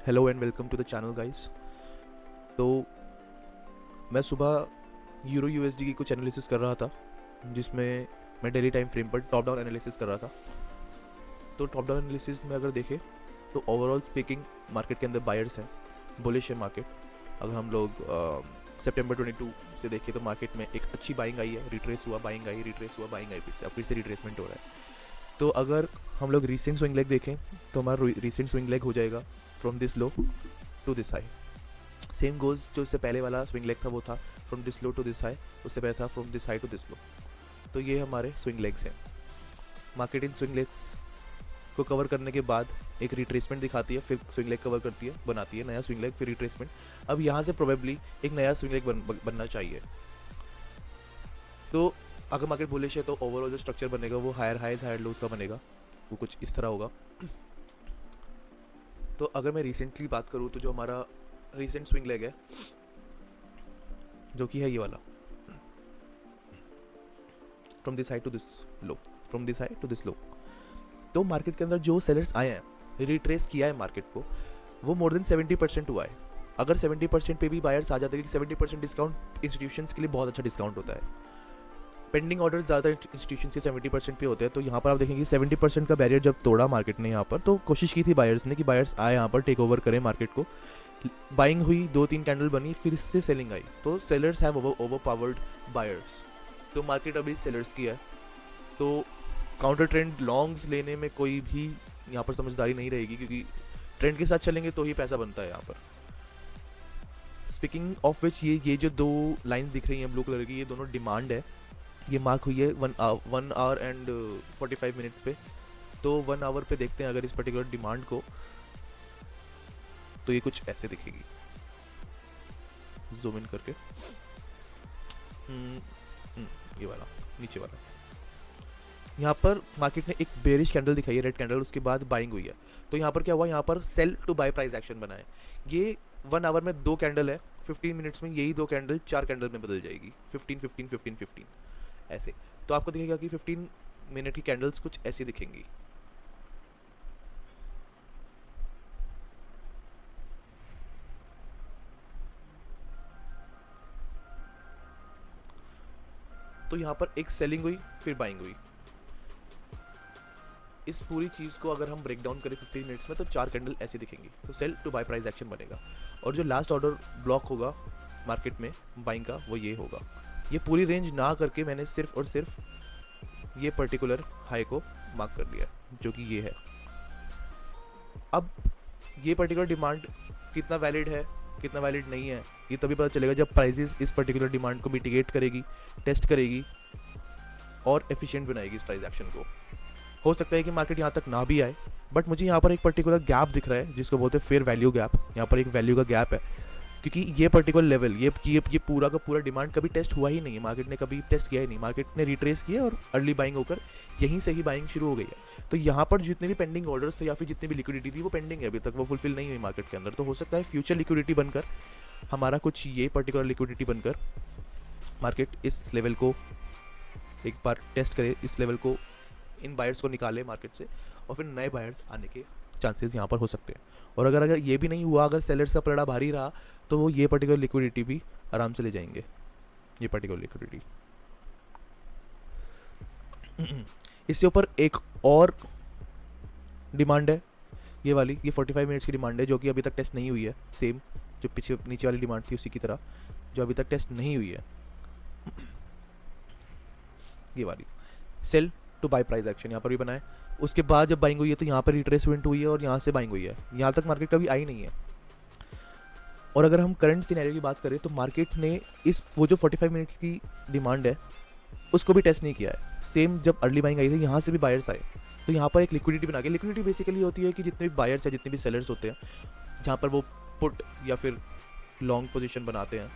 Hello and welcome to the channel guys. तो मैं सुबह यूरो यूएसडी की कुछ एनालिसिस कर रहा था, जिसमें मैं डेली टाइम फ्रेम पर टॉप डाउन एनालिसिस कर रहा था। तो टॉप डाउन एनालिसिस में अगर देखें तो ओवरऑल स्पीकिंग मार्केट के अंदर बायर्स हैं, बुलिश है मार्केट। अगर हम लोग सितंबर 22 से देखें तो मार्केट में एक अच्छी बाइंग आई है, रिट्रेस हुआ, बाइंग आई, रिट्रेस हुआ, बाइंग आई, फिर से रिट्रेसमेंट हो रहा है। तो अगर हम लोग रीसेंट स्विंग लेग देखें तो हमारा रीसेंट स्विंग लेग हो जाएगा from this low to this high. Same goes जो इससे पहले वाला स्विंग लेग था वो था from this low to this high, उससे पहले था from this high to this low. तो ये हमारे स्विंग लेग्स हैं। मार्केट इन स्विंग लेग्स को कवर करने के बाद एक रिट्रेसमेंट दिखाती है, फिर स्विंग लेग कवर करती है, बनाती है नया स्विंग लेग, फिर रिट्रेसमेंट। अब यहाँ से प्रोबेबली एक नया स्विंग लेग बनना चाहिए। तो अगर मार्केट बुलिश है तो ओवरऑल जो स्ट्रक्चर बनेगा वो हायर हाइज हायर लोज का बनेगा, वो कुछ इस तरह होगा। तो अगर मैं रिसेंटली बात करूँ तो जो हमारा रिसेंट स्विंग लेग है जो कि है ये वाला, from this high to this low, from this high to this low. तो मार्केट के अंदर जो सेलर्स आए हैं, रिट्रेस किया है मार्केट को, वो मोर देन 70% हुआ है। अगर 70% पे भी बायर्स आ जाते हैं, क्योंकि 70% डिस्काउंट इंस्टीट्यूशंस के लिए बहुत अच्छा डिस्काउंट होता है। पेंडिंग ऑर्डर्स ज़्यादा इंस्टीट्यूशन के 70% पे होते हैं। तो यहाँ पर आप देखेंगे 70% का बैरियर जब तोड़ा मार्केट ने यहाँ पर, तो कोशिश की थी बायर्स ने कि बायर्स आए यहाँ पर टेक ओवर करें मार्केट को। बाइंग हुई, 2-3 कैंडल बनी, फिर इससे सेलिंग आई। तो sellers have over powered buyers. तो मार्केट अभी सेलर्स की है। तो काउंटर ट्रेंड लॉन्ग्स लेने में कोई भी यहाँ पर समझदारी नहीं रहेगी, क्योंकि ट्रेंड के साथ चलेंगे तो ही पैसा बनता है यहाँ पर। स्पीकिंग ऑफ विच ये जो दो लाइन दिख रही हैं ब्लू कलर की, ये दोनों डिमांड है। ये मार्क हुई है 1 आवर एंड 45 मिनट्स पे। तो 1 आवर पे देखते हैं अगर इस पर्टिकुलर डिमांड को, तो ये कुछ ऐसे दिखेगी। जूम इन करके ये वाला नीचे वाला, यहाँ पर मार्केट ने एक बेरिश कैंडल दिखाई है, रेड कैंडल, उसके बाद बाइंग हुई है। तो यहाँ पर क्या हुआ, यहाँ पर sell to buy price action बना है। ये 1 आवर में 2 कैंडल है, 15 मिनट्स में यही 2 कैंडल 4 कैंडल में बदल जाएगी, 15 15 15 15 ऐसे। तो आपको दिखेगा कि 15 मिनट की कैंडल्स कुछ ऐसी दिखेंगी। तो यहाँ पर एक सेलिंग हुई, फिर बाइंग हुई। इस पूरी चीज़ को अगर हम ब्रेक डाउन करें 15 मिनट्स में, तो 4 कैंडल ऐसे दिखेंगी। तो sell to buy price action बनेगा। और जो लास्ट ऑर्डर ब्लॉक होगा मार्केट में बाइंग का, वो ये होगा। ये पूरी रेंज ना करके मैंने सिर्फ और सिर्फ ये पर्टिकुलर हाई को मार्क कर दिया, जो कि ये है। अब ये पर्टिकुलर डिमांड कितना वैलिड है, कितना वैलिड नहीं है, ये तभी पता चलेगा जब प्राइजेस इस पर्टिकुलर डिमांड को मिटिगेट करेगी, टेस्ट करेगी और एफिशिएंट बनाएगी इस प्राइस एक्शन को। हो सकता है कि मार्केट यहाँ तक ना भी आए, बट मुझे यहाँ पर एक पर्टिकुलर गैप दिख रहा है, जिसको बोलते हैं फेयर वैल्यू गैप। यहाँ पर एक वैल्यू का गैप है, क्योंकि ये पर्टिकुलर लेवल, ये पूरा का पूरा डिमांड कभी टेस्ट हुआ ही नहीं है। मार्केट ने कभी टेस्ट किया ही नहीं। मार्केट ने रिट्रेस किया और अर्ली बाइंग होकर यहीं से ही बाइंग शुरू हो गई है। तो यहाँ पर जितने भी पेंडिंग ऑर्डर्स थे या फिर जितनी भी लिक्विडिटी थी, वो पेंडिंग है, अभी तक वो फुलफिल नहीं हुई मार्केट के अंदर। तो हो सकता है फ्यूचर लिक्विडिटी बनकर हमारा कुछ ये पर्टिकुलर लिक्विडिटी बनकर मार्केट इस लेवल को एक बार टेस्ट करे, इस लेवल को, इन बायर्स को निकाले मार्केट से, और फिर नए बायर्स आने के चांसेस यहाँ पर हो सकते हैं। और अगर ये भी नहीं हुआ, अगर सेलर्स का पलड़ा भारी रहा, तो वो ये पर्टिकुलर लिक्विडिटी भी आराम से ले जाएंगे। ये पर्टिकुलर लिक्विडिटी इसके ऊपर एक और डिमांड है, ये वाली, ये 45 मिनट्स की डिमांड है, जो कि अभी तक टेस्ट नहीं हुई है। सेम जो पीछे नीचे वाली डिमांड थी उसी की तरह, जो अभी तक टेस्ट नहीं हुई है। ये वाली sell to buy price action यहाँ पर भी बनाए। उसके बाद जब बाइंग हुई है तो यहाँ पर रिट्रेसमेंट हुई है और यहाँ से बाइंग हुई है। यहाँ तक मार्केट कभी आई नहीं है। और अगर हम करंट सिनेरियो की बात करें तो मार्केट ने इस वो जो 45 मिनट्स की डिमांड है उसको भी टेस्ट नहीं किया है। सेम जब अर्ली बाइंग आई थी, यहाँ से भी बायर्स आए, तो यहाँ पर एक लिक्विडिटी बना के, लिक्विडिटी बेसिकली होती है कि जितने भी बायर्स हैं, जितने भी सेलर्स होते हैं, जहाँ पर वो पुट या फिर लॉन्ग पोजीशन बनाते हैं,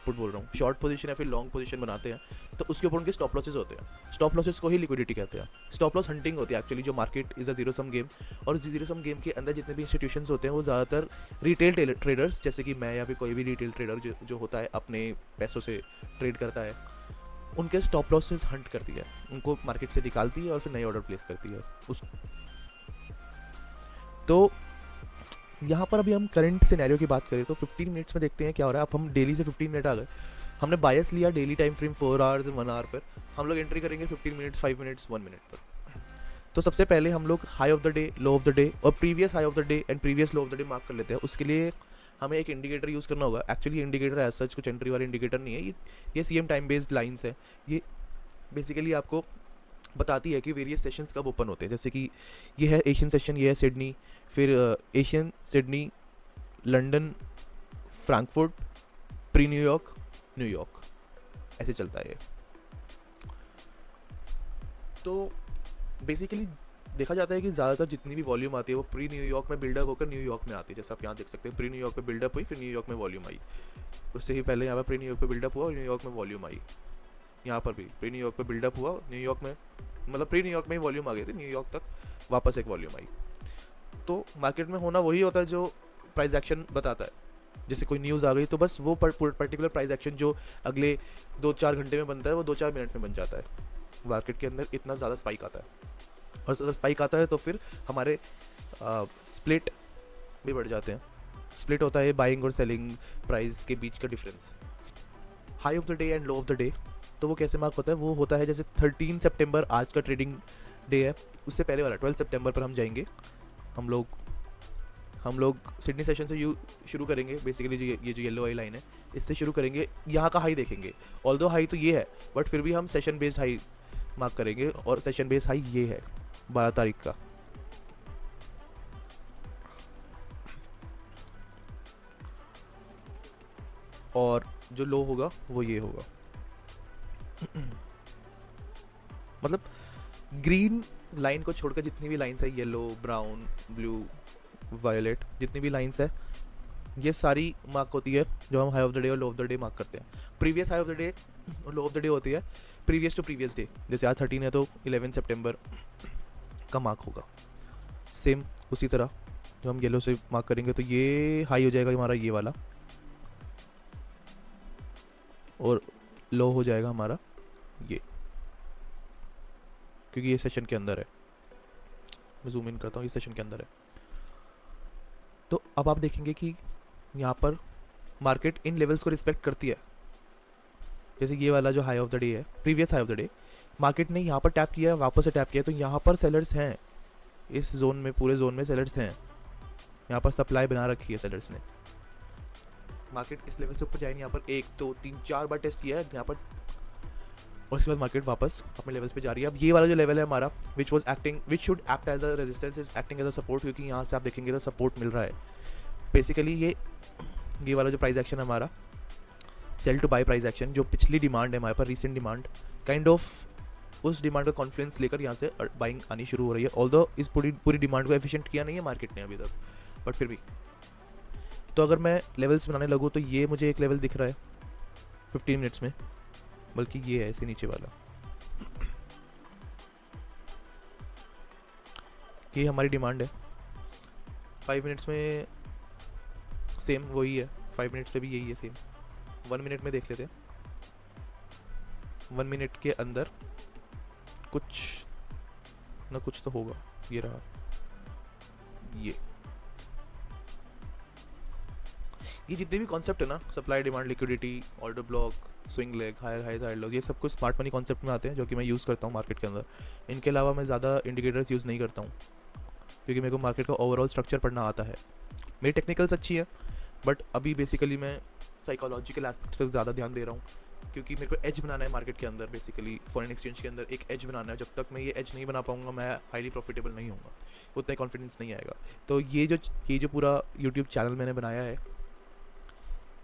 पुट बोल रहा हूँ, शॉर्ट पोजीशन या फिर लॉन्ग पोजीशन बनाते हैं, तो उसके ऊपर उनके स्टॉप लॉसेस होते हैं। स्टॉप लॉसेस को ही लिक्विडिटी कहते हैं। स्टॉप लॉस हंटिंग होती है एक्चुअली, जो market is a zero sum game. और जीरो सम गेम के अंदर जितने भी इंस्टीट्यूशंस होते हैं वो ज़्यादातर रिटेल ट्रेडर्स, जैसे कि मैं या फिर कोई भी रिटेल ट्रेडर जो होता है अपने पैसों से ट्रेड करता है, उनके स्टॉप लॉसेस हंट करती है, उनको मार्केट से निकालती है और फिर नए ऑर्डर प्लेस करती है उस। तो यहाँ पर अभी हम करंट सिनेरियो की बात करें तो 15 मिनट्स में देखते हैं क्या हो रहा है। अब हम डेली से 15 मिनट आ गए, हमने बायस लिया daily time frame 4 hours 1 hour पर, हम लोग एंट्री करेंगे 15 मिनट्स 5 मिनट्स 1 मिनट पर। तो सबसे पहले हम लोग high of the day, low of the day और previous high of the day and previous low of the day mark कर लेते हैं। उसके लिए हमें एक इंडिकेटर यूज़ करना होगा। एक्चुअली इंडिकेटर एज सच कुछ एंट्री वाला इंडिकेटर नहीं है, ये CM टाइम बेस्ड लाइन्स है। ये बेसिकली आपको बताती है कि वेरियस सेशंस कब ओपन होते हैं। जैसे कि ये है एशियन सेशन, ये है सिडनी, फिर Asian, Sydney, London, Frankfurt, pre New York, New York, ऐसे चलता है ये। तो बेसिकली देखा जाता है कि ज़्यादातर जितनी भी वॉल्यूम आती है वो प्री न्यूयॉर्क में बिल्डअप होकर न्यूयॉर्क में आती है। जैसे आप यहाँ देख सकते हैं, प्री न्यूयॉर्क पे बिल्डअप हुई, फिर न्यूयॉर्क में वॉल्यूम आई। उससे ही पहले यहाँ पर प्री न्यूयॉर्क पे बिल्डअप हुआ और न्यूयॉर्क में वॉल्यूम आई। यहाँ पर भी प्री न्यूयॉर्क पे बिल्डअप हुआ, न्यूयॉर्क में मतलब प्री न्यूयॉर्क में ही वॉल्यूम आ गई थी, न्यूयॉर्क तक वापस एक वॉल्यूम आई। तो मार्केट में होना वही होता है जो प्राइस एक्शन बताता है। जैसे कोई न्यूज़ आ गई तो बस वो पर्टिकुलर प्राइस एक्शन जो अगले 2-4 घंटे में बनता है वो 2-4 मिनट में बन जाता है। मार्केट के अंदर इतना ज़्यादा स्पाइक आता है, और ज़्यादा स्पाइक आता है तो फिर हमारे स्प्लिट भी बढ़ जाते हैं। स्प्लिट होता है बाइंग और सेलिंग प्राइस के बीच का difference. High of the day and low of the day, तो वो कैसे मार्क होता है? वो होता है जैसे 13 सितंबर आज का ट्रेडिंग डे है, उससे पहले वाला 12 सितंबर पर हम जाएंगे। हम लोग सिडनी सेशन से शुरू करेंगे। बेसिकली ये जो येलो वाली लाइन है इससे शुरू करेंगे, यहाँ का हाई देखेंगे। ऑल्दो हाई तो ये है बट फिर भी हम सेशन बेस्ड हाई मार्क करेंगे, और सेशन बेस्ड हाई ये है 12 तारीख का। और जो लो होगा वो ये होगा। मतलब ग्रीन लाइन को छोड़कर जितनी भी लाइंस है, येलो, ब्राउन, ब्लू, वायलेट, जितनी भी लाइंस है ये सारी मार्क होती है जो हम हाई ऑफ द डे और लो ऑफ द डे मार्क करते हैं। Previous high of the day और लो ऑफ द डे होती है प्रीवियस टू प्रीवियस डे। जैसे आज 13 है तो 11 सितंबर का मार्क होगा। सेम उसी तरह जो हम येलो से मार्क करेंगे तो ये हाई हो जाएगा हमारा ये वाला, और लो हो जाएगा हमारा ये, क्योंकि ये सेशन के अंदर है। मैं जूम इन करता हूँ, ये सेशन के अंदर है। तो अब आप देखेंगे कि यहाँ पर मार्केट इन लेवल्स को रिस्पेक्ट करती है। जैसे ये वाला जो हाई ऑफ द डे है, previous high of the day, market ने यहाँ पर टैप किया, वापस से टैप किया, तो यहाँ पर सेलर्स हैं। इस जोन में, पूरे जोन में सेलर्स हैं। यहाँ पर सप्लाई बना रखी है सेलर्स ने। मार्केट इस लेवल से ऊपर जाए नहीं, यहाँ पर 1 2 3 4 बार टेस्ट किया है यहाँ पर, और उसके बाद मार्केट वापस अपने लेवल्स पे जा रही है। अब ये वाला जो लेवल है हमारा which should act as a resistance is acting as a support, क्योंकि यहाँ से आप देखेंगे तो सपोर्ट मिल रहा है। बेसिकली ये वाला जो प्राइस एक्शन है हमारा, sell to buy price action, जो पिछली डिमांड है हमारे पास, रीसेंट डिमांड, काइंड ऑफ उस डिमांड का कॉन्फ्लुएंस लेकर यहाँ से बाइंग आनी शुरू हो रही है। ऑल्दो इस पूरी डिमांड को एफिशिएंट किया नहीं है मार्केट ने अभी तक, बट फिर भी। तो अगर मैं लेवल्स बनाने लगूँ तो ये मुझे एक लेवल दिख रहा है 15 मिनट्स में, बल्कि ये है ऐसे नीचे वाला, ये हमारी डिमांड है। 5 मिनट्स में सेम वही है, 5 मिनट्स पे भी यही है सेम। 1 मिनट में देख लेते हैं। 1 मिनट के अंदर कुछ ना कुछ तो होगा। ये रहा, ये जितने भी कॉन्सेप्ट है ना, supply, demand, liquidity, order block, swing leg, higher high, higher low, ये सब कुछ स्मार्ट मनी कॉन्सेप्ट में आते हैं, जो कि मैं यूज़ करता हूँ मार्केट के अंदर। इनके अलावा मैं ज़्यादा इंडिकेटर्स यूज़ नहीं करता हूँ, क्योंकि मेरे को मार्केट का ओवरऑल स्ट्रक्चर पढ़ना आता है। मेरी टेक्निकल्स अच्छी है, बट अभी बेसिकली मैं साइकोलॉजिकल एस्पेक्ट्स पर ज़्यादा ध्यान दे रहा हूँ, क्योंकि मेरे को एज बनाना है मार्केट के अंदर। बेसिकली फॉरेन एक्सचेंज के अंदर एक एज बनाना है। जब तक मैं ये एज नहीं बना पाऊँगा मैं हाईली प्रॉफिटेबल नहीं होऊंगा, उतना कॉन्फिडेंस नहीं आएगा। तो ये जो पूरा यूट्यूब चैनल मैंने बनाया है,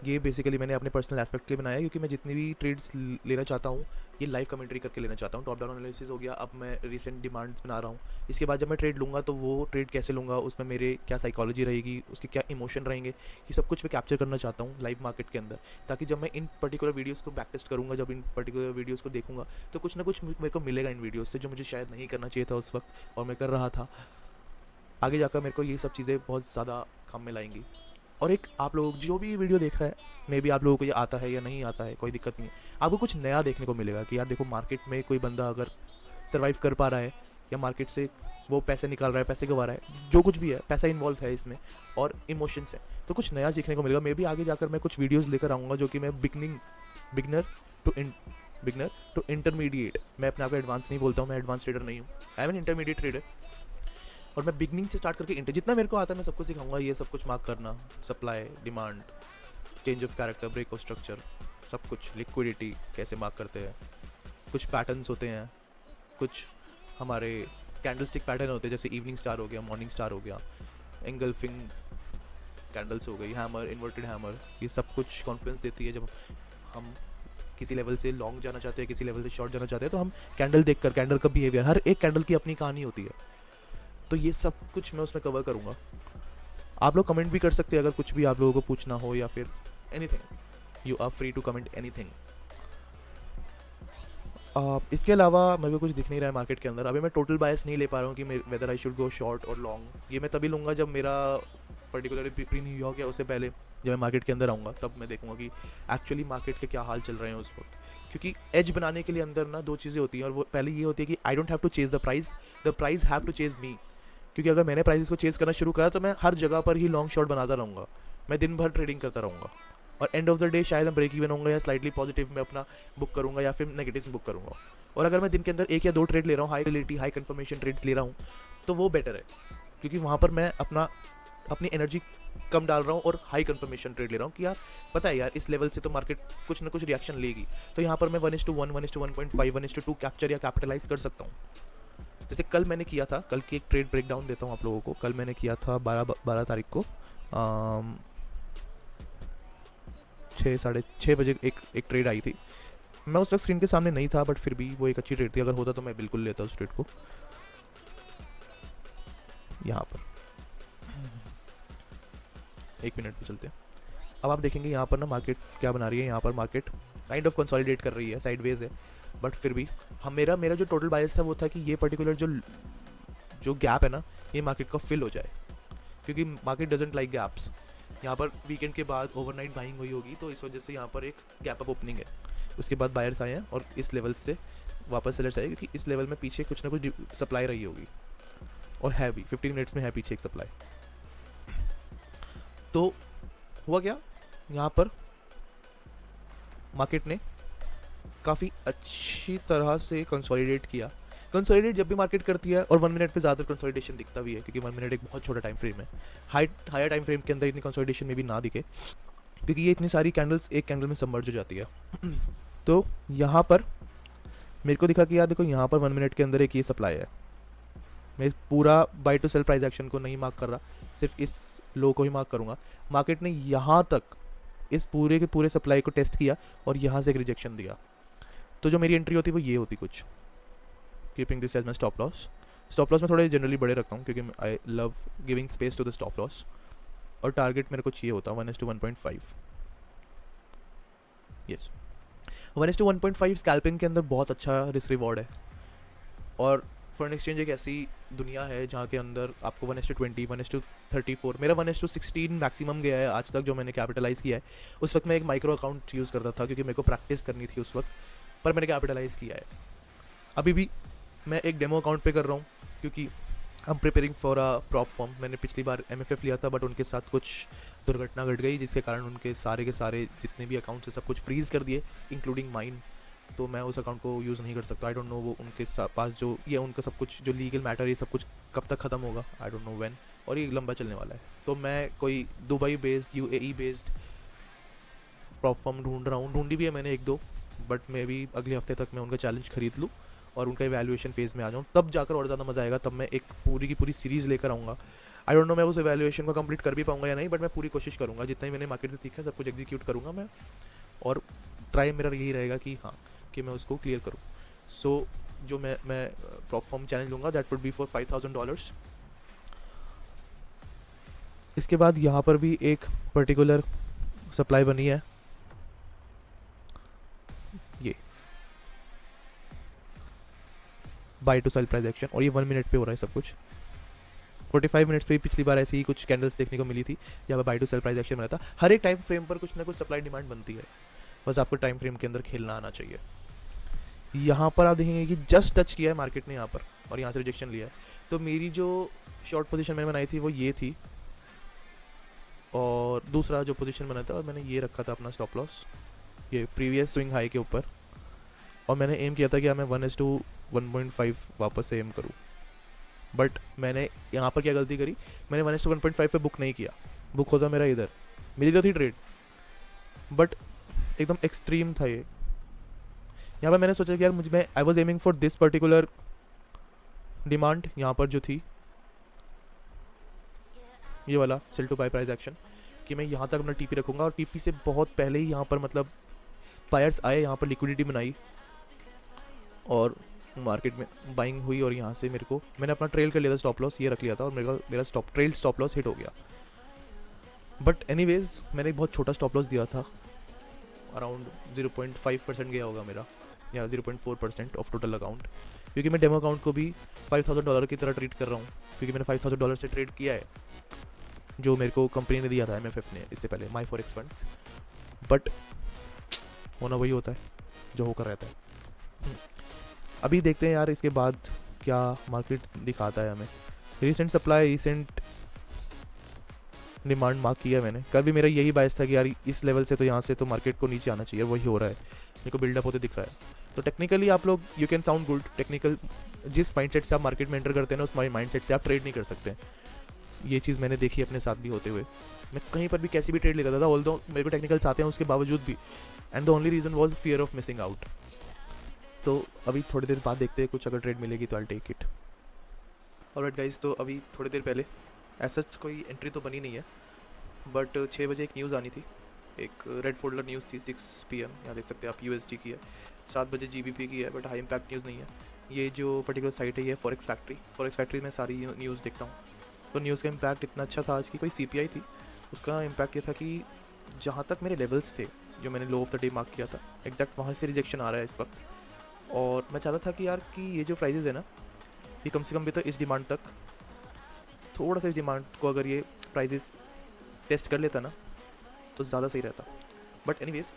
ये बेसिकली मैंने अपने पर्सनल एस्पेक्ट के लिए बनाया है, क्योंकि मैं जितनी भी ट्रेड्स लेना चाहता हूँ ये लाइव कमेंट्री करके लेना चाहता हूँ। टॉप डाउन एनालिसिस हो गया, अब मैं रिसेंट डिमांड्स बना रहा हूँ। इसके बाद जब मैं ट्रेड लूँगा तो वो ट्रेड कैसे लूँगा, उसमें मेरे क्या साइकोलॉजी रहेगी, उसके क्या इमोशन रहेंगे, ये सब कुछ मैं कैप्चर करना चाहता हूँ लाइव मार्केट के अंदर, ताकि जब मैं इन पर्टिकुलर वीडियोज़ को बैक टेस्ट करूँगा, जब इन पर्टिकुलर वीडियोज़ को देखूँगा तो कुछ ना कुछ मेरे को मिलेगा इन वीडियोज़ से, जो मुझे शायद नहीं करना चाहिए था उस वक्त और मैं कर रहा था। आगे जाकर मेरे को ये सब चीज़ें बहुत ज़्यादा काम में लाएंगी। और एक आप लोग जो भी वीडियो देख रहा है, मे बी आप लोगों को ये आता है या नहीं आता है, कोई दिक्कत नहीं है, आपको कुछ नया देखने को मिलेगा कि यार देखो मार्केट में कोई बंदा अगर सर्वाइव कर पा रहा है या मार्केट से वो पैसे निकाल रहा है, पैसे गवा रहा है, जो कुछ भी है, पैसा इन्वॉल्व है इसमें और इमोशंस है, तो कुछ नया सीखने को मिलेगा। मे भी आगे जाकर मैं कुछ वीडियोस लेकर आऊँगा जो कि मैं बिगनर टू इंटरमीडिएट, मैं अपने आप को एडवांस नहीं बोलता हूँ, मैं एडवांस ट्रेडर नहीं हूँ, I am an intermediate trader. और मैं बिगनिंग से स्टार्ट करके जितना मेरे को आता है मैं सबको सिखाऊंगा, ये सब कुछ मार्क करना, supply, demand, change of character, break of structure, सब कुछ, लिक्विडिटी कैसे मार्क करते हैं, कुछ पैटर्न्स होते हैं, कुछ हमारे कैंडलस्टिक पैटर्न होते हैं, जैसे इवनिंग स्टार हो गया, मॉर्निंग स्टार हो गया, एंगल्फिंग कैंडल्स हो गई, हैमर, इन्वर्टेड हैमर, ये सब कुछ कॉन्फिडेंस देती है। जब हम किसी लेवल से लॉन्ग जाना चाहते हैं, किसी लेवल से शॉर्ट जाना चाहते हैं, तो हम कैंडल देखकर, कैंडल का बिहेवियर, हर एक कैंडल की अपनी कहानी होती है, तो ये सब कुछ मैं उसमें कवर करूँगा। आप लोग कमेंट भी कर सकते हैं अगर कुछ भी आप लोगों को पूछना हो, या फिर anything, you are free to comment anything. इसके अलावा मेरे को कुछ दिख नहीं रहा है मार्केट के अंदर। अभी मैं टोटल बायस नहीं ले पा रहा हूँ कि whether I should go short और लॉन्ग। ये मैं तभी लूँगा जब मेरा पर्टिकुलरली प्री न्यूयॉर्क या उससे पहले जब मैं मार्केट के अंदर आऊँगा, तब मैं देखूँगा कि एक्चुअली मार्केट के क्या हाल चल रहे हैं उस वक्त। क्योंकि एज बनाने के लिए अंदर ना दो चीज़ें होती हैं, और वो पहले ये होती है कि I don't have to chase the price have to chase me. क्योंकि अगर मैंने प्राइस को चेज़ करना शुरू करा तो मैं हर जगह पर ही लॉन्ग शॉर्ट बनाता रहूँगा, मैं दिन भर ट्रेडिंग करता रहूँगा, और एंड ऑफ द डे शायद मैं ब्रेक इवन होऊंगा या स्लाइटली पॉजिटिव में अपना बुक करूँगा या फिर नेगेटिव में बुक करूँगा। और अगर मैं दिन के अंदर 1 या 2 ट्रेड ले रहा हूँ, high relative high confirmation trades ले रहा हूँ, तो वो बेटर है, क्योंकि वहाँ पर मैं अपनी एनर्जी कम डाल रहा हूँ और हाई कन्फर्मेशन ट्रेड ले रहा हूँ कि यार पता है यार इस लेवल से तो मार्केट कुछ ना कुछ रिएक्शन लेगी, तो यहाँ पर मैं 1:1, 1:1.5, 1:2 कैप्चर या कैपिटलाइज कर सकता हूँ। जैसे कल मैंने किया था, कल की एक ट्रेड ब्रेक डाउन देता हूँ आप लोगों को। कल मैंने किया था 12 तारीख को 6-6:30 बजे एक ट्रेड आई थी। मैं उस वक्त स्क्रीन के सामने नहीं था, बट फिर भी वो एक अच्छी ट्रेड थी। अगर होता तो मैं बिल्कुल लेता उस ट्रेड को। यहाँ पर 1 मिनट पे चलते हैं। अब आप देखेंगे यहाँ पर ना मार्केट क्या बना रही है। यहाँ पर मार्केट काइंड ऑफ कंसोलिडेट कर रही है, साइडवेज है, बट फिर भी मेरा जो टोटल बायस था वो था कि ये पर्टिकुलर जो गैप है ना, ये मार्केट का फिल हो जाए, क्योंकि मार्केट डजंट लाइक गैप्स। यहाँ पर वीकेंड के बाद ओवरनाइट बाइंग हुई होगी, तो इस वजह से यहाँ पर एक गैप अप ओपनिंग है। उसके बाद बायर्स आए हैं और इस लेवल से वापस सेलर्स आए, क्योंकि इस लेवल में पीछे कुछ ना कुछ सप्लाई रही होगी, और है भी 15 मिनट्स में है पीछे एक सप्लाई। तो हुआ क्या, यहाँ पर मार्केट ने काफ़ी अच्छी तरह से कंसोलिडेट किया। कंसोलिडेट जब भी मार्केट करती है, और 1 मिनट पे ज़्यादा कंसोलिडेशन दिखता भी है, क्योंकि 1 मिनट एक बहुत छोटा टाइम फ्रेम है। हायर टाइम फ्रेम के अंदर इतनी कंसोलिडेशन में भी ना दिखे, क्योंकि ये इतनी सारी कैंडल्स एक कैंडल में सबमर्ज हो जाती है। तो यहाँ पर मेरे को दिखा कि यार देखो, यहाँ पर 1 मिनट के अंदर एक ये सप्लाई है। मैं पूरा by two sale price action को नहीं मार्क कर रहा, सिर्फ इस लो को ही मार्क करूँगा। मार्केट ने यहाँ तक इस पूरे के पूरे सप्लाई को टेस्ट किया और यहाँ से एक रिजेक्शन दिया, तो जो मेरी एंट्री होती वो ये होती कुछ। Keeping this as my stop loss मैं थोड़े जनरली बड़े रखता हूँ, क्योंकि I love giving space to the stop loss. और टारगेट मेरे को चाहिए होता 1:1.5। यस, 1:1.5 स्कैल्पिंग के अंदर बहुत अच्छा रिस्क रिवॉर्ड है। और फॉरेन एक्सचेंज एक ऐसी दुनिया है जहाँ के अंदर आपको 1:20, 1:34, मेरा 1:16 मैक्सिमम गया है आज तक जो मैंने कैपिटलाइज़ किया है। उस वक्त मैं एक माइक्रो अकाउंट यूज़ करता था, क्योंकि मेरे को प्रैक्टिस करनी थी उस वक्त, पर मैंने कैपिटलाइज़ किया है। अभी भी मैं एक डेमो अकाउंट पे कर रहा हूँ, क्योंकि I am preparing for a prop form. मैंने पिछली बार MFF लिया था, बट उनके साथ कुछ दुर्घटना घट गई, जिसके कारण उनके सारे के सारे जितने भी अकाउंट्स हैं सब कुछ फ्रीज़ कर दिए, इंक्लूडिंग माइन। तो मैं उस अकाउंट को यूज़ नहीं कर सकता। आई डोंट नो वो उनके पास जो ये उनका सब कुछ जो लीगल मैटर, ये सब कुछ कब तक ख़त्म होगा, आई डोंट नो व्हेन, और ये लंबा चलने वाला है। तो मैं कोई Dubai based, UAE based prop form ढूंढी भी है मैंने 1-2, बट मे भी अगले हफ्ते तक मैं उनका चैलेंज खरीद लूँ और उनका इवैल्यूएशन फेज़ में आ जाऊँ, तब जाकर और ज़्यादा मज़ा आएगा। तब मैं एक पूरी की पूरी सीरीज़ लेकर आऊँगा। आई डोंट नो मैं उस इवैल्यूएशन को कंप्लीट कर भी पाऊँगा या नहीं, बट मैं पूरी कोशिश करूँगा। जितना ही मैंने मार्केट से सीखा सब कुछ एग्जीक्यूट करूँगा मैं, और ट्राई मेरा यही रहेगा कि हाँ, कि मैं उसको क्लियर करूँ। सो जो मैं प्रॉप फॉर्म चैलेंज लूँगा, दैट वुड बी फॉर $5,000। इसके बाद यहाँ पर भी एक पर्टिकुलर सप्लाई बनी है, ये by two sale price action, और ये 1 मिनट पे हो रहा है सब कुछ। 45 मिनट्स पे पिछली बार ऐसी ही कुछ कैंडल्स देखने को मिली थी, जहाँ पर by two sale price action बना था। हर एक टाइम फ्रेम पर कुछ ना कुछ सप्लाई डिमांड बनती है, बस आपको टाइम फ्रेम के अंदर खेलना आना चाहिए। यहाँ पर आप देखेंगे कि जस्ट टच किया है मार्केट ने यहाँ पर और यहाँ से रिजेक्शन लिया है। तो मेरी जो शॉर्ट पोजीशन मैंने बनाई थी वो ये थी, और दूसरा जो पोजीशन बना था और मैंने ये रखा था अपना स्टॉप लॉस ये प्रीवियस स्विंग हाई के ऊपर, और मैंने एम किया था कि मैं 1:1.5 वापस से एम करूँ। बट मैंने यहाँ पर क्या गलती करी, मैंने 1:1.5 पे बुक नहीं किया, बुक होता मेरा इधर, मेरी तो थी ट्रेड बट एकदम एक्सट्रीम था ये। यहाँ पर मैंने सोचा कि यार मुझे मैं I was aiming for this particular demand, यहाँ पर जो थी ये वाला sell to buy price action, कि मैं यहाँ तक अपना टीपी रखूँगा, और टीपी से बहुत पहले ही यहाँ पर मतलब बायर्स आए, यहाँ पर लिक्विडिटी बनाई और मार्केट में बाइंग हुई, और यहाँ से मेरे को मैंने अपना ट्रेल कर लिया था, स्टॉप लॉस ये रख लिया था, और मेरा स्टॉप लॉस हिट हो गया। बट एनीवेज मैंने एक बहुत छोटा स्टॉप लॉस दिया था, अराउंड 0.5% गया होगा मेरा, या 0.4% ऑफ टोटल अकाउंट, क्योंकि मैं डेमो अकाउंट को भी $5,000 की तरह ट्रीट कर रहा हूँ, क्योंकि मैंने $5,000 से ट्रेड किया है जो मेरे को कंपनी ने दिया था, MFF ने, इससे पहले माई फॉरेक्स फंड्स। बट होना वही होता है जो होकर रहता है। अभी देखते हैं यार इसके बाद क्या मार्केट दिखाता है हमें। Recent supply, recent demand mark किया मैंने, कल भी मेरा यही बायस था कि यार इस लेवल से तो यहाँ से तो मार्केट को नीचे आना चाहिए, वही हो रहा है, मेरे को बिल्डअप होते दिख रहा है। तो टेक्निकली आप लोग you can sound good, technical जिस माइंडसेट से आप मार्केट में एंटर करते हैं ना, उस माइंडसेट से आप ट्रेड नहीं कर सकते। ये चीज़ मैंने देखी अपने साथ भी होते हुए, मैं कहीं पर भी कैसी भी ट्रेड लेता था, ऑल्दो मेरे को टेक्निकल्स आते हैं उसके बावजूद भी, and the only reason was fear of missing out. तो अभी थोड़ी देर बाद देखते हैं कुछ अगर ट्रेड मिलेगी तो I take it. Alright guys, तो अभी थोड़ी देर पहले ऐसा कोई एंट्री तो बनी नहीं है, बट 6 बजे एक न्यूज़ आनी थी, एक रेड फोल्डर न्यूज़ थी 6 PM, यहाँ देख सकते हैं आप, USD की है, 7 बजे GBP की है, बट हाई इम्पैक्ट न्यूज़ नहीं है। ये जो पर्टिकुलर साइट है ये फॉरेक्स फैक्ट्री में सारी न्यूज़ देखता हूँ। तो न्यूज़ का इम्पैक्ट इतना अच्छा था आज की, कोई CPI थी, उसका इम्पैक्ट ये था कि जहाँ तक मेरे लेवल्स थे जो मैंने लो ऑफ द डे मार्क किया था, एग्जैक्ट वहाँ से रिजेक्शन आ रहा है इस वक्त, और मैं चाहता था कि यार कि ये जो प्राइजेज़ है ना, ये कम से कम भी तो इस डिमांड तक, थोड़ा सा इस डिमांड को अगर ये प्राइजेस टेस्ट कर लेता ना तो ज़्यादा सही रहता। बट एनीवेज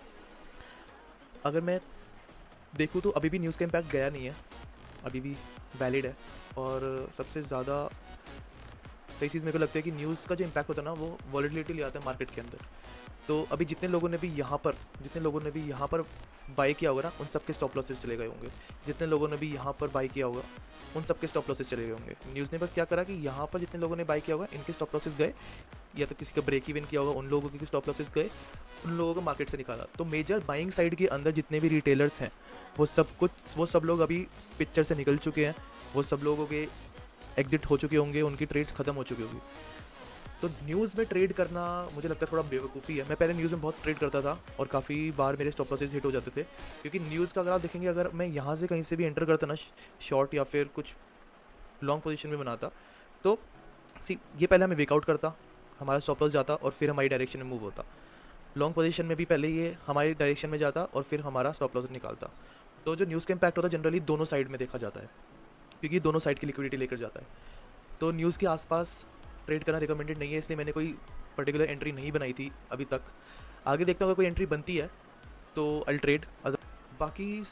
अगर मैं देखूँ तो अभी भी न्यूज़ का इम्पैक्ट गया नहीं है, अभी भी वैलिड है, और सबसे ज़्यादा सही चीज़ मेरे को लगता है कि न्यूज़ का जो इम्पैक्ट होता है ना वो वॉलेटिलिटी ले आता है मार्केट के अंदर। तो अभी जितने लोगों ने भी यहाँ पर बाई किया होगा ना, उन सब के स्टॉप लॉसेस चले गए होंगे, जितने लोगों ने भी यहाँ पर बाई किया होगा उन सब के स्टॉप लॉसेस चले गए होंगे। न्यूज़ ने बस क्या करा कि यहाँ पर जितने लोगों ने बाई किया होगा इनके स्टॉप लॉसेस गए, या तो किसी का ब्रेक इवन किया होगा उन लोगों के स्टॉप लॉसेस गए, उन लोगों को मार्केट से निकाला। तो मेजर बाइंग साइड के अंदर जितने भी रिटेलर्स हैं वो सब लोग अभी पिक्चर से निकल चुके हैं, वो सब लोगों के एग्जिट हो चुके होंगे, उनकी ट्रेड खत्म हो चुकी होगी। तो न्यूज़ में ट्रेड करना मुझे लगता है थोड़ा बेवकूफ़ी है। मैं पहले न्यूज़ में बहुत ट्रेड करता था और काफ़ी बार मेरे स्टॉप लॉसेस हिट हो जाते थे, क्योंकि न्यूज़ का अगर आप देखेंगे, अगर मैं यहाँ से कहीं से भी एंटर करता ना शॉर्ट या फिर कुछ लॉन्ग पोजीशन में बनाता, तो ये पहले हमें वेकआउट करता, हमारा स्टॉप लॉस जाता और फिर हमारी डायरेक्शन में मूव होता। लॉन्ग पोजीशन में भी पहले ये हमारी डायरेक्शन में जाता और फिर हमारा स्टॉप लॉस निकालता। तो जो न्यूज़ का इम्पैक्ट होता है जनरली दोनों साइड में देखा जाता है, क्योंकि दोनों साइड की लिक्विडिटी लेकर जाता है। तो न्यूज़ के आसपास ट्रेड करना रिकमेंडेड नहीं है, इसलिए मैंने कोई पर्टिकुलर एंट्री नहीं बनाई थी अभी तक। आगे देखता हूँ अगर कोई एंट्री बनती है तो अल ट्रेड। बाकी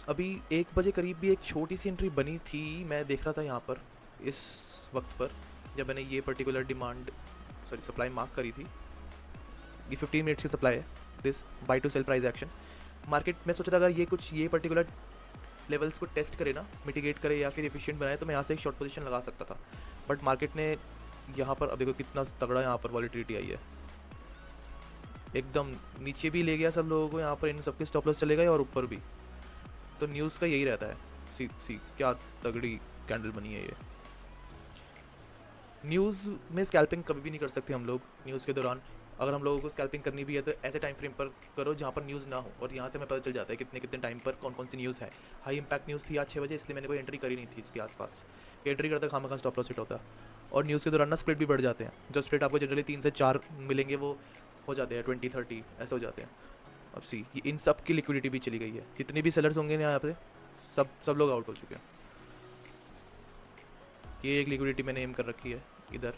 अभी 1 बजे करीब भी एक छोटी सी एंट्री बनी थी, मैं देख रहा था यहाँ पर इस वक्त पर, जब मैंने ये पर्टिकुलर सप्लाई मार्क करी थी। ये 15 मिनट्स की सप्लाई है, this by two sale price action. Market में सोचा था अगर ये पर्टिकुलर लेवल्स को टेस्ट करे ना, मिटिगेट करे या फिर एफिशिएंट बनाए, तो मैं यहाँ से एक शॉर्ट पोजीशन लगा सकता था। बट मार्केट ने यहाँ पर, अब देखो कितना तगड़ा यहाँ पर वॉलेटिलिटी आई है, एकदम नीचे भी ले गया सब लोगों को, यहाँ पर इन सबके स्टॉप लॉस चले गए और ऊपर भी। तो न्यूज़ का यही रहता है, सी क्या तगड़ी कैंडल बनी है ये। न्यूज़ में स्कैल्पिंग कभी भी नहीं कर सकते हम लोग न्यूज़ के दौरान। अगर हम लोगों को स्कैल्पिंग करनी भी है तो ऐसे टाइम फ्रेम पर करो जहाँ पर न्यूज़ ना हो, और यहाँ से हमें पता चल जाता है कितने टाइम पर कौन कौन सी न्यूज़ है। हाई इंपैक्ट न्यूज़ थी आज 6 बजे, इसलिए मैंने कोई एंट्री करी नहीं थी इसके आसपास। एंट्री करता खामखा स्टॉप लॉस हिट होता। और न्यूज़ के दौरान ना स्प्लिट भी बढ़ जाते हैं, जो स्प्लिट आपको जनरली 3 से 4 मिलेंगे वो हो जाते हैं 20-30 ऐसे हो जाते हैं। अब ये इन सब की लिक्विडिटी भी चली गई है, जितने भी सेलर्स होंगे ना यहाँ पे सब लोग आउट हो चुके हैं। ये एक लिक्विडिटी मैंने एम कर रखी है इधर,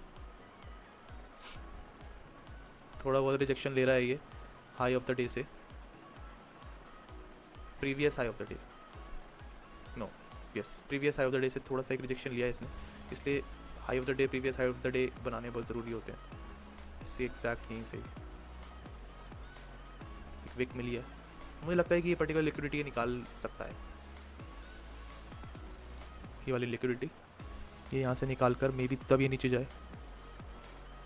थोड़ा बहुत रिजेक्शन ले रहा है ये हाई ऑफ द डे से, previous high of the day. Yes, previous high of the day से थोड़ा सा एक रिजेक्शन लिया है इसने, इसलिए high of the day previous high of the day बनाने बहुत ज़रूरी होते हैं। इससे एग्जैक्ट यहीं से एक विक मिली है, मुझे लगता है कि ये पर्टिकुलर लिक्विडिटी निकाल सकता है, ये वाली लिक्विडिटी ये यहाँ से निकाल कर मे बी तब ये नीचे जाए।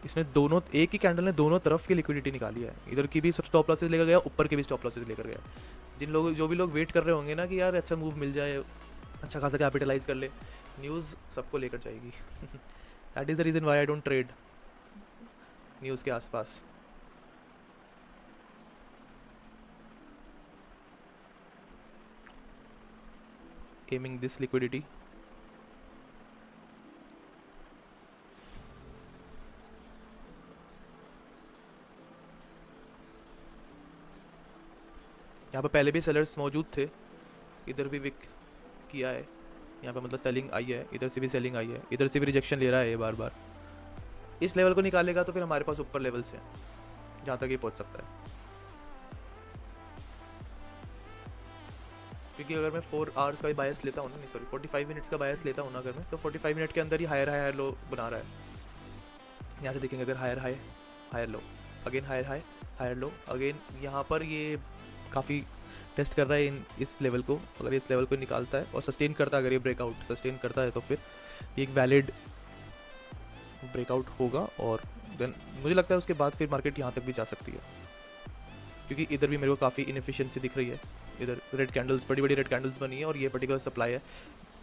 इसने दोनों, एक ही कैंडल ने दोनों तरफ की लिक्विडिटी निकाली है, इधर की भी सब स्टॉप लॉसेस लेकर गया, ऊपर के भी स्टॉप लॉसेस लेकर गया। जो भी लोग वेट कर रहे होंगे ना कि यार अच्छा मूव मिल जाए, अच्छा खासा कैपिटलाइज कर ले, न्यूज़ सबको लेकर जाएगी। That is the reason why I don't trade news के आसपास। एमिंग दिस लिक्विडिटी, यहाँ पर पहले भी सेलर्स मौजूद थे, इधर भी विक किया है, यहाँ पे मतलब सेलिंग आई है, इधर से भी सेलिंग आई है, इधर से भी रिजेक्शन ले रहा है ये बार बार। इस लेवल को निकालेगा तो फिर हमारे पास ऊपर लेवल्स हैं जहाँ तक ये पहुँच सकता है, क्योंकि अगर मैं 4 आवर्स का बायस लेता हूँ ना, नहीं सॉरी 45 मिनट्स का बायस लेता हूँ ना अगर मैं, तो 45 मिनट के अंदर ही हायर हाई हायर लो बना रहा है। यहाँ से देखेंगे अगर higher high higher low, again higher high higher low, again यहाँ पर ये काफ़ी टेस्ट कर रहा है इस लेवल को। अगर इस लेवल को निकालता है और सस्टेन करता है, अगर ये ब्रेकआउट सस्टेन करता है तो फिर एक वैलिड ब्रेकआउट होगा, और देन मुझे लगता है उसके बाद फिर मार्केट यहाँ तक भी जा सकती है, क्योंकि इधर भी मेरे को काफ़ी इनएफिशिएंसी दिख रही है। इधर रेड कैंडल्स, बड़ी बड़ी रेड कैंडल्स बनी है और ये पर्टिकुलर सप्लाई है,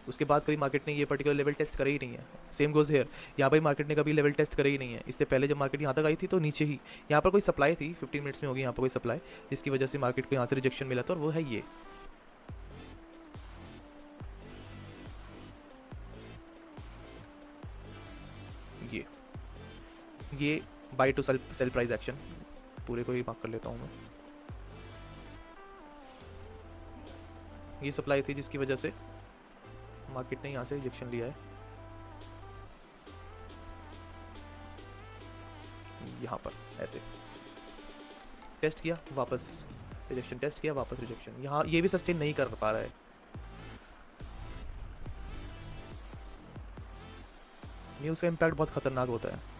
उसके बाद कभी मार्केट ने ये पर्टिकुलर लेवल टेस्ट करे ही नहीं है। सेम गोज हेयर, यहाँ पर मार्केट ने कभी लेवल टेस्ट करे ही नहीं है। इससे पहले जब मार्केट यहाँ तक आई थी तो नीचे ही यहाँ पर कोई सप्लाई थी, 15 मिनट्स में होगी यहाँ पर कोई सप्लाई, जिसकी वजह से मार्केट को यहाँ से रिजेक्शन मिला था, और वो है ये by two sale price action. पूरे को ही मार्क कर लेता हूँ मैं। ये सप्लाई थी जिसकी वजह से मार्केट ने यहाँ से रिजेक्शन लिया है, यहाँ पर ऐसे टेस्ट किया वापस रिजेक्शन, टेस्ट किया वापस रिजेक्शन, यहाँ ये भी सस्टेन नहीं कर पा रहा है। न्यूज़ का इम्पैक्ट बहुत खतरनाक होता है।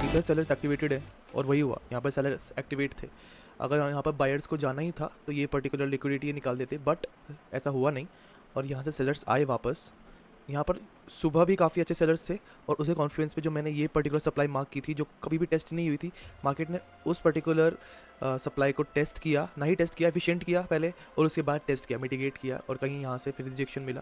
इधर सेलर्स एक्टिवेटेड है और वही हुआ, यहाँ पर सेलर्स एक्टिवेट थे। अगर यहाँ पर बायर्स को जाना ही था तो ये पर्टिकुलर लिक्विडिटी निकाल देते, बट ऐसा हुआ नहीं, और यहाँ से सेलर्स आए वापस। यहाँ पर सुबह भी काफ़ी अच्छे सेलर्स थे, और उसे कॉन्फ्लुएंस पे जो मैंने ये पर्टिकुलर सप्लाई मार्क की थी जो कभी भी टेस्ट नहीं हुई थी, मार्केट ने उस पर्टिकुलर सप्लाई को टेस्ट किया, ना ही टेस्ट किया, एफिशिएंट किया पहले, और उसके बाद टेस्ट किया, मिटिगेट किया, और कहीं यहाँ से फिर रिजेक्शन मिला।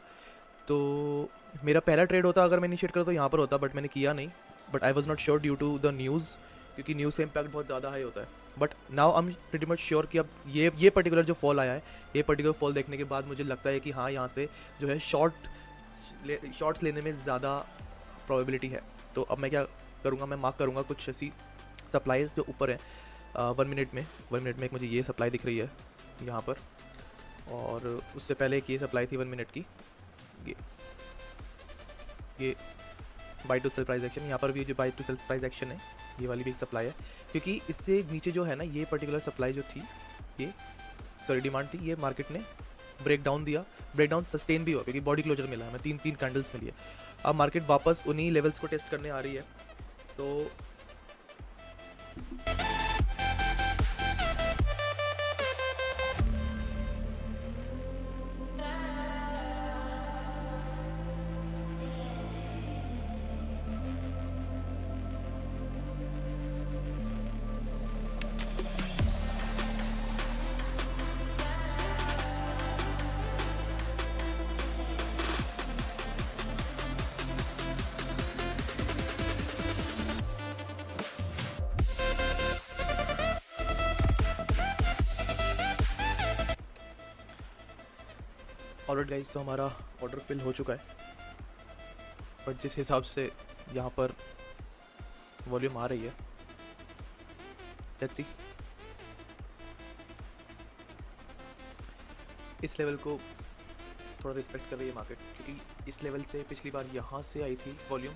तो मेरा पहला ट्रेड होता अगर मैं इनिशिएट करता तो यहाँ पर होता, बट मैंने किया नहीं, but I was not sure due to the news, क्योंकि न्यूज़ से इम्पैक्ट बहुत ज़्यादा हाई होता है। But now I am pretty much sure कि अब ये पर्टिकुलर जो फॉल आया है, ये पर्टिकुलर फॉल देखने के बाद मुझे लगता है कि हाँ, यहाँ से जो है शॉर्ट्स लेने में ज़्यादा प्रोबेबिलिटी है। तो अब मैं क्या करूँगा, मैं मार्क करूँगा कुछ ऐसी सप्लाईज जो ऊपर है 1 मिनट में। 1 मिनट में एक मुझे ये सप्लाई दिख रही है यहाँ पर, और उससे पहले एक ये सप्लाई थी 1 मिनट की, ये by two sale price action. यहाँ पर भी जो by two sale price action है, ये वाली भी एक सप्लाई है, क्योंकि इससे नीचे जो है ना, ये पर्टिकुलर सप्लाई जो थी, ये सॉरी डिमांड थी, ये मार्केट ने ब्रेक डाउन दिया, ब्रेक डाउन सस्टेन भी हुआ, क्योंकि बॉडी क्लोजर मिला है, मैं 3 कैंडल्स मिली है। अब मार्केट वापस उन्हीं लेवल्स को टेस्ट करने आ रही है। तो ऑलराइट गाइस, तो हमारा ऑर्डर फिल हो चुका है। बट जिस हिसाब से यहाँ पर वॉल्यूम आ रही है, लेट्स सी। इस लेवल को थोड़ा रिस्पेक्ट कर रही है मार्केट, क्योंकि इस लेवल से पिछली बार यहाँ से आई थी वॉल्यूम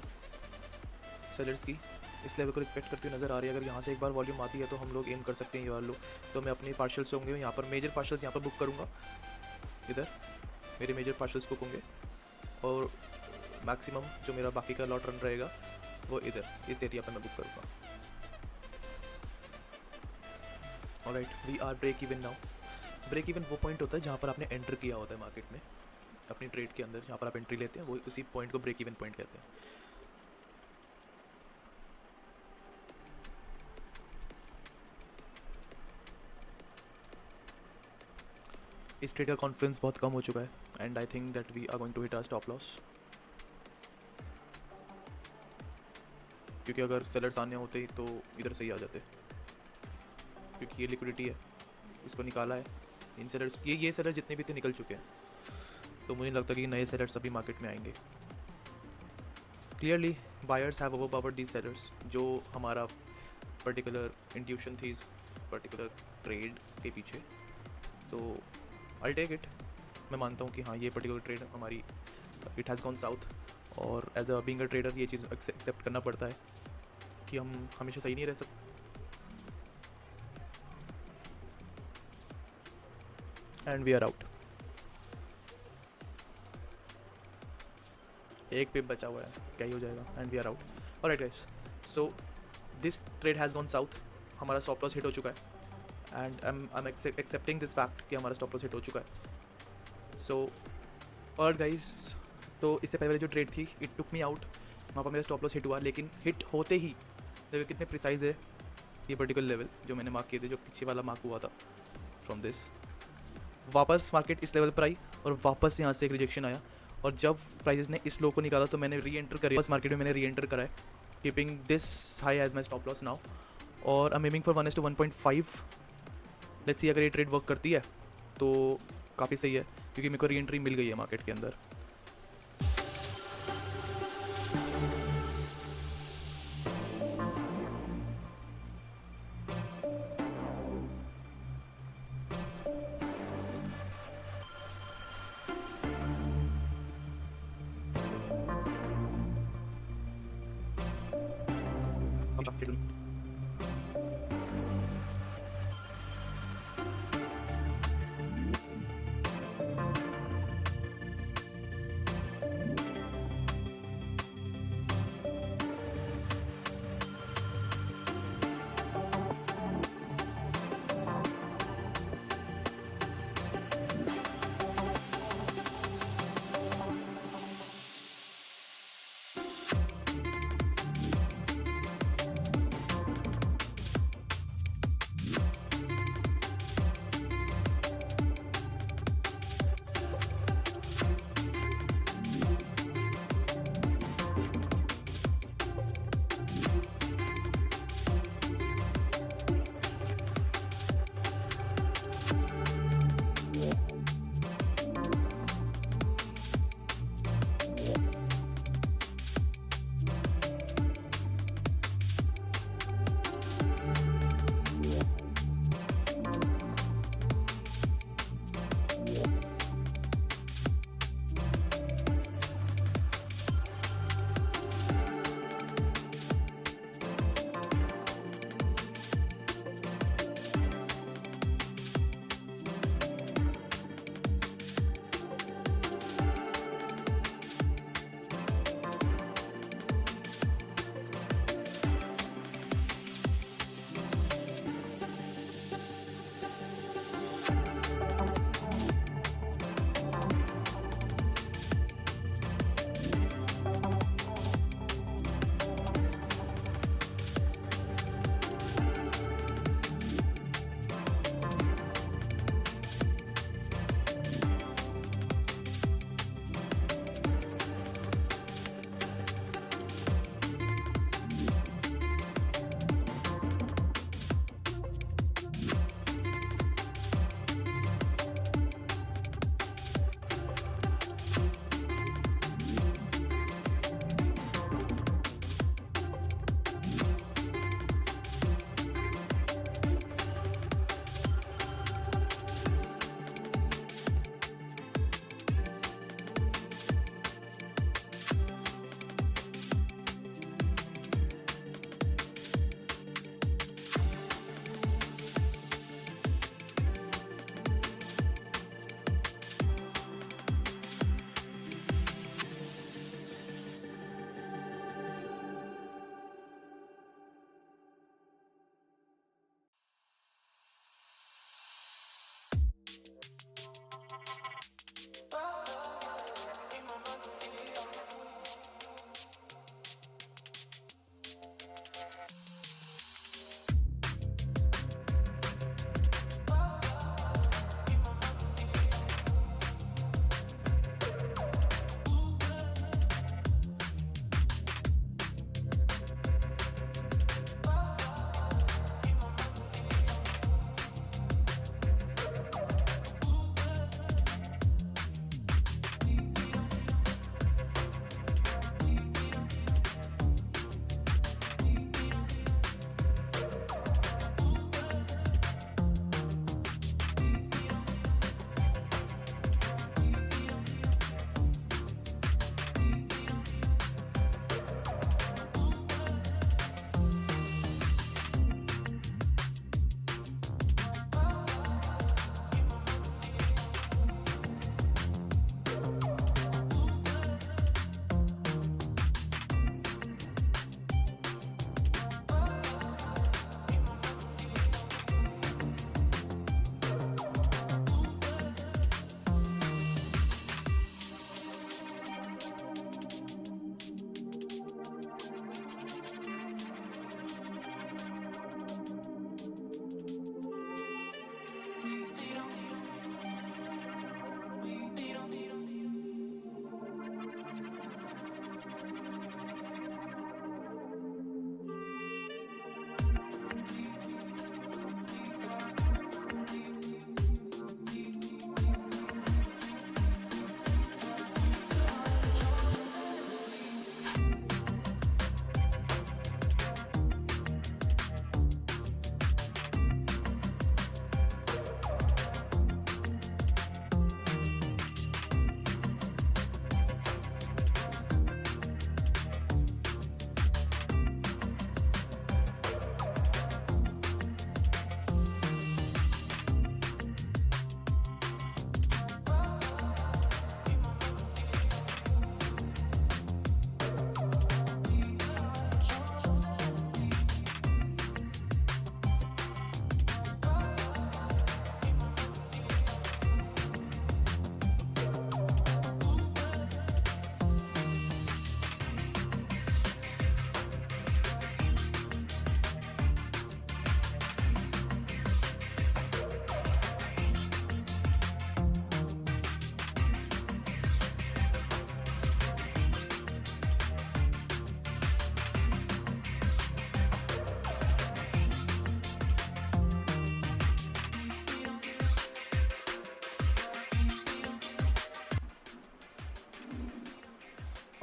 सेलर्स की। इस लेवल को रिस्पेक्ट करती हुई नज़र आ रही है। अगर यहाँ से एक बार वॉल्यूम आती है तो हम लोग एम कर सकते हैं ये वाला लो। तो मैं अपने पार्शल्स होंगे यहाँ पर, मेजर पार्शल्स यहाँ पर बुक करूँगा। इधर मेरे मेजर पार्शल्स बुक होंगे और मैक्सिमम जो मेरा बाकी का लॉट रन रहेगा वो इधर इस एरिया पर मैं बुक करूँगा। Alright, we are break even now. Break even वो पॉइंट होता है जहाँ पर आपने एंटर किया होता है मार्केट में अपनी ट्रेड के अंदर, जहाँ पर आप एंट्री लेते हैं वो उसी पॉइंट को ब्रेक इवन पॉइंट कहते हैं। इस ट्रेड का कॉन्फिडेंस बहुत कम हो चुका है and I think that we are going to hit our stop loss, क्योंकि अगर सेलर्स आने होते ही तो इधर से ही आ जाते, क्योंकि ये लिक्विडिटी है, इसको निकाला है इन सेलर्स, ये सेलर जितने भी थे निकल चुके हैं। तो मुझे लगता है कि नए सेलर्स अभी मार्केट में आएंगे। Clearly buyers have overpowered these sellers. जो हमारा पर्टिकुलर इंट्यूशन थी इस पर्टिकुलर ट्रेड के पीछे, तो आई टेक इट। मैं मानता हूँ कि हाँ ये पर्टिकुलर ट्रेड हमारी इट हैज़ गॉन साउथ, और as a being a trader ये चीज़ एक्सेप्ट करना पड़ता है कि हम हमेशा सही नहीं रह सकते। And we are out. एक पिप बचा हुआ है, क्या ही हो जाएगा, and we are out. Alright guys, so this trade has gone south. हमारा स्टॉप लॉस हिट हो चुका है and I am accepting this fact कि हमारा स्टॉप लॉस हिट हो चुका है। सो और गाइस, तो इससे पहले जो ट्रेड थी इट टुक मी आउट, वहाँ पर मेरा स्टॉप लॉस हिट हुआ, लेकिन हिट होते ही देखो कितने प्रिसाइज है ये पर्टिकुलर लेवल जो मैंने मार्क किए थे, जो पीछे वाला मार्क हुआ था फ्रॉम दिस। वापस मार्केट इस लेवल पर आई और वापस यहाँ से एक रिजेक्शन आया, और जब प्राइजेस ने इस लो को निकाला तो मैंने री एंटर करी, बस मार्केट में मैंने री एंटर करा है, keeping this high as my stop loss now, और I am aiming for 1:1.5। Let's see अगर ये ट्रेड वर्क करती है तो काफ़ी सही है, क्योंकि मेरे को री एंट्री मिल गई है मार्केट के अंदर।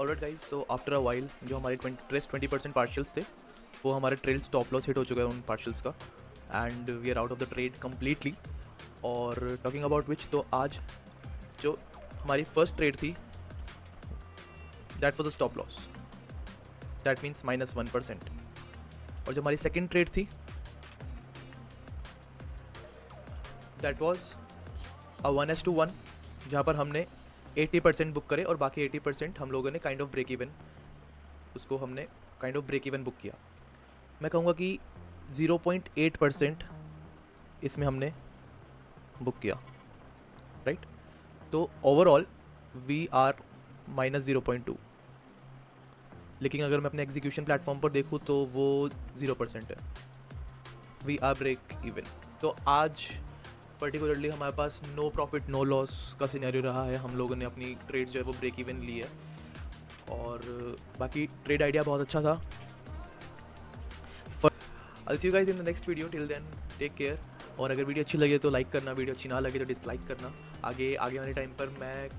Alright guys, so after a while जो हमारे 20% पार्शल्स थे वो हमारे ट्रेल स्टॉप लॉस हिट हो चुका है उन पार्शल्स का, and we are out of the trade completely. और टॉकिंग अबाउट विच, तो आज जो हमारी फर्स्ट ट्रेड थी that was a stop loss, that means -1%। और जो हमारी सेकेंड ट्रेड थी दैट वाज अ 1:1, जहाँ पर हमने 80% बुक करे और बाकी 80% हम लोगों ने काइंड ऑफ ब्रेक इवन, उसको हमने kind of break even book किया। मैं कहूँगा कि 0.8% इसमें हमने बुक किया, राइट। तो ओवरऑल वी आर -0.2, लेकिन अगर मैं अपने एग्जीक्यूशन प्लेटफॉर्म पर देखूँ तो वो 0% है, वी आर ब्रेक इवन। तो आज पर्टिकुलरली हमारे पास नो प्रॉफिट नो लॉस का सिनेरियो रहा है, हम लोगों ने अपनी ट्रेड जो है वो ब्रेक इवन ली है, और बाकी ट्रेड आइडिया बहुत अच्छा था। I'll see you guys in the next video. Till then, take care. और अगर वीडियो अच्छी लगे तो लाइक करना, वीडियो अच्छी ना लगे तो डिसलाइक करना। आगे वाले टाइम पर मैं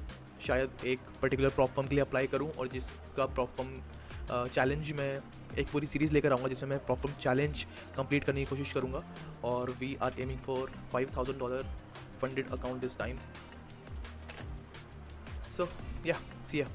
शायद एक पर्टिकुलर प्रॉप फर्म के लिए अप्लाई करूं, और जिसका प्रॉप फर्म चैलेंज मैं एक पूरी सीरीज़ लेकर आऊँगा जिसमें मैं प्रॉप फर्म चैलेंज कंप्लीट करने की कोशिश करूँगा। और we are aiming for $5,000 funded account this time. So yeah see या।